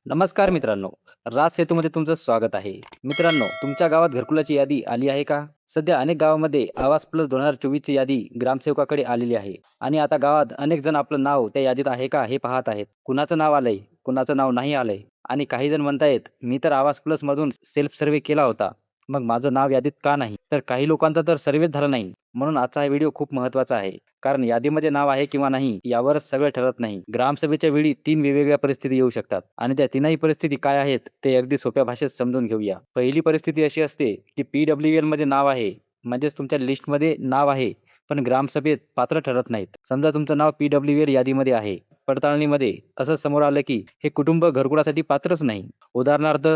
नमस्कार मित्रांनो, राज सेतूमध्ये तुमचं स्वागत आहे. मित्रांनो, तुमच्या गावात घरकुलाची यादी आली आहे का? सध्या अनेक गावामध्ये आवास प्लस 2024 ची यादी ग्रामसेवकाकडे आलेली आहे आणि आता गावात अनेक जण आपलं नाव त्या यादीत आहे का हे पाहत आहेत. कुणाचं नाव आलंय, कुणाचं नाव नाही आलंय आणि काही जण म्हणतायत, "मी तर आवास प्लसमधून सेल्फ सर्व्हे केला होता. मग माझं नाव यादीत का नाही?" तर काही लोकांचा तर सर्व्हेच झाला नाही. म्हणून आजचा हा व्हिडिओ खूप महत्त्वाचा आहे. कारण यादीमध्ये नाव आहे किंवा नाही यावरच सगळं ठरत नाही. ग्रामसभेच्या वेळी 3 वेगवेगळ्या परिस्थिती येऊ शकतात आणि त्या तीनही परिस्थिती काय आहेत ते अगदी सोप्या भाषेत समजून घेऊया. पहिली परिस्थिती अशी असते की पी-डब्ल्यू-एलमध्ये नाव आहे, म्हणजेच तुमच्या लिस्टमध्ये नाव आहे, पण ग्रामसभेत पात्र ठरत नाहीत. समजा तुमचं नाव पी-डब्ल्यू-एल यादीमध्ये आहे. पडताळणीमध्ये असं समोर आलं की हे कुटुंब घरकुलासाठी पात्रच नाही. उदाहरणार्थ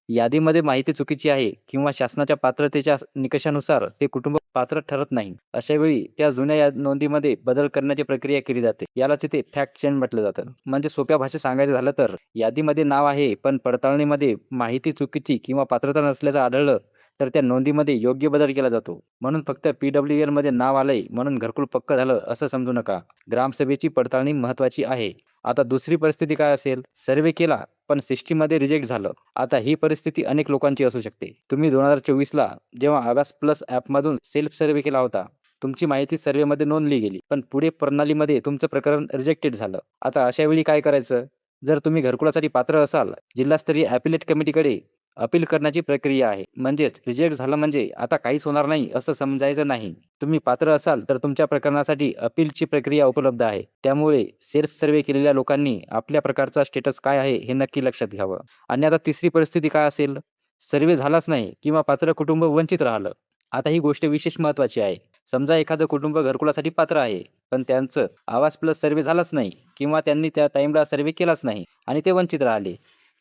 यादीमध्ये माहिती चुकीची आहे किंवा शासनाच्या पात्रतेच्या निकषानुसार ते कुटुंब पात्र ठरत नाही. अशा वेळी त्या जुन्या नोंदीमध्ये बदल करण्याची प्रक्रिया केली जाते. यालाच इथे फॅक्ट चेंज म्हटलं जातं. म्हणजे सोप्या भाषेत सांगायचं झालं तर यादीमध्ये नाव आहे, पण पडताळणीमध्ये माहिती चुकीची किंवा पात्रता नसल्याचं आढळलं, तर त्या नोंदीमध्ये योग्य बदल केला जातो. म्हणून फक्त पी-डब्ल्यू-एलमध्ये नाव आलंय म्हणून घरकुल पक्क झालं असं समजू नका. ग्रामसभेची पडताळणी महत्त्वाची आहे. आता दुसरी परिस्थिती काय असेल? सर्व्हे केला, पण सिस्टीममध्ये रिजेक्ट झालं. आता ही परिस्थिती अनेक लोकांची असू शकते. तुम्ही 2024ला जेव्हा आवास प्लस ॲपमधून सेल्फ सर्व्हे केला होता, तुमची माहिती सर्व्हेमध्ये नोंदली गेली, पण पुढे प्रणालीमध्ये तुमचं प्रकरण रिजेक्टेड झालं. आता अशा वेळी काय करायचं? जर तुम्ही घरकुलासाठी पात्र असाल, जिल्हास्तरीय ॲपिलेट कमिटीकडे अपील करण्याची प्रक्रिया आहे. म्हणजेच रिजेक्ट झालं म्हणजे आता काहीच होणार नाही असं समजायचं नाही. तुम्ही पात्र असाल तर तुमच्या प्रकरणासाठी अपीलची प्रक्रिया उपलब्ध आहे. त्यामुळे सेल्फ सर्व्हे केलेल्या लोकांनी आपल्या प्रकारचा स्टेटस काय आहे हे नक्की लक्षात घ्यावं. आणि आता तिसरी परिस्थिती काय असेल? सर्व्हे झालाच नाही किंवा पात्र कुटुंब वंचित राहिलं. आता ही गोष्ट विशेष महत्त्वाची आहे. समजा एखादं कुटुंब घरकुलासाठी पात्र आहे, पण त्यांचं आवास प्लस सर्व्हे झालाच नाही किंवा त्यांनी त्या टाईमला सर्व्हे केलाच नाही आणि ते वंचित राहिले.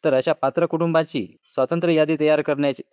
तर अशा पात्र कुटुंबाची स्वतंत्र यादी तयार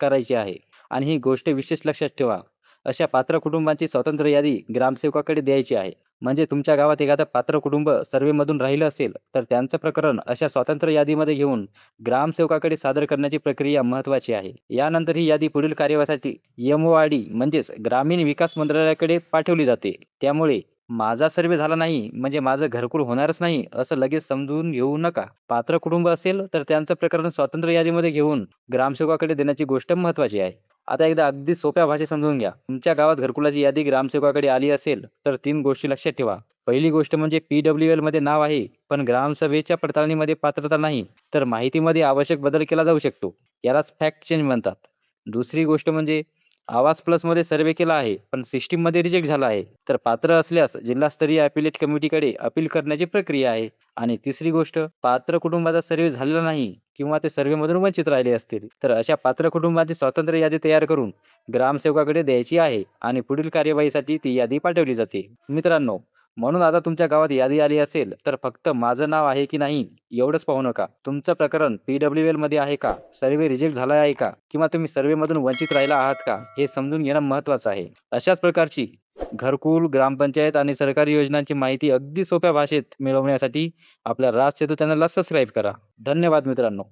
करायची आहे आणि ही गोष्ट विशेष लक्षात ठेवा. अशा पात्र कुटुंबांची स्वतंत्र यादी ग्रामसेवकाकडे द्यायची आहे. म्हणजे तुमच्या गावात एखादं पात्र कुटुंब सर्व्हेमधून राहिलं असेल, तर त्यांचं प्रकरण अशा स्वतंत्र यादीमध्ये घेऊन ग्रामसेवकाकडे सादर करण्याची प्रक्रिया महत्त्वाची आहे. यानंतर ही यादी पुढील कार्यवाहीसाठी एम-ओ-आर-डी म्हणजेच ग्रामीण विकास मंत्रालयाकडे पाठवली जाते. त्यामुळे माझा सर्व्हे झाला नाही म्हणजे माझं घरकुल होणारच नाही असं लगेच समजून घेऊ नका. पात्र कुटुंब असेल तर त्यांचं प्रकरण स्वतंत्र यादीमध्ये घेऊन ग्रामसेवकाकडे देण्याची गोष्ट महत्त्वाची आहे. आता एकदा अगदी सोप्या भाषेत समजून घ्या. तुमच्या गावात घरकुलाची यादी ग्रामसेवकाकडे आली असेल तर 3 गोष्टी लक्षात ठेवा. पहिली गोष्ट म्हणजे पी-डब्ल्यू-एलमध्ये नाव आहे, पण ग्रामसभेच्या पडताळणीमध्ये पात्रता नाही, तर माहितीमध्ये आवश्यक बदल केला जाऊ शकतो. यालाच फॅक्ट चेंज म्हणतात. दुसरी गोष्ट म्हणजे आवास प्लसमध्ये सर्व्हे केला आहे, पण सिस्टीममध्ये रिजेक्ट झाला आहे, तर पात्र असल्यास जिल्हास्तरीय ॲपिलेट कमिटीकडे अपील करण्याची प्रक्रिया आहे. आणि तिसरी गोष्ट, पात्र कुटुंबाचा सर्व्हे झालेला नाही किंवा ते सर्व्हेमधून वंचित राहिले असतील, तर अशा पात्र कुटुंबाची स्वतंत्र यादी तयार करून ग्रामसेवकाकडे द्यायची आहे आणि पुढील कार्यवाहीसाठी ती यादी पाठवली जाते. मित्रांनो, म्हणून आता तुमच्या गावात यादी आली असेल, तर फक्त माझं नाव आहे की नाही एवढंच पाहू नका. तुमचं प्रकरण पी-डब्ल्यू-एलमध्ये आहे का? सर्व्हे रिजेक्ट झाला आहे का? किंवा तुम्ही सर्व्हेमधून वंचित राहिला आहात का? हे समजून घेणं महत्त्वाचं आहे. अशाच प्रकारची घरकुल, ग्रामपंचायत आणि सरकारी योजनांची माहिती अगदी सोप्या भाषेत मिळवण्यासाठी आपल्या राज सेतू चॅनलला सबस्क्राईब करा. धन्यवाद मित्रांनो.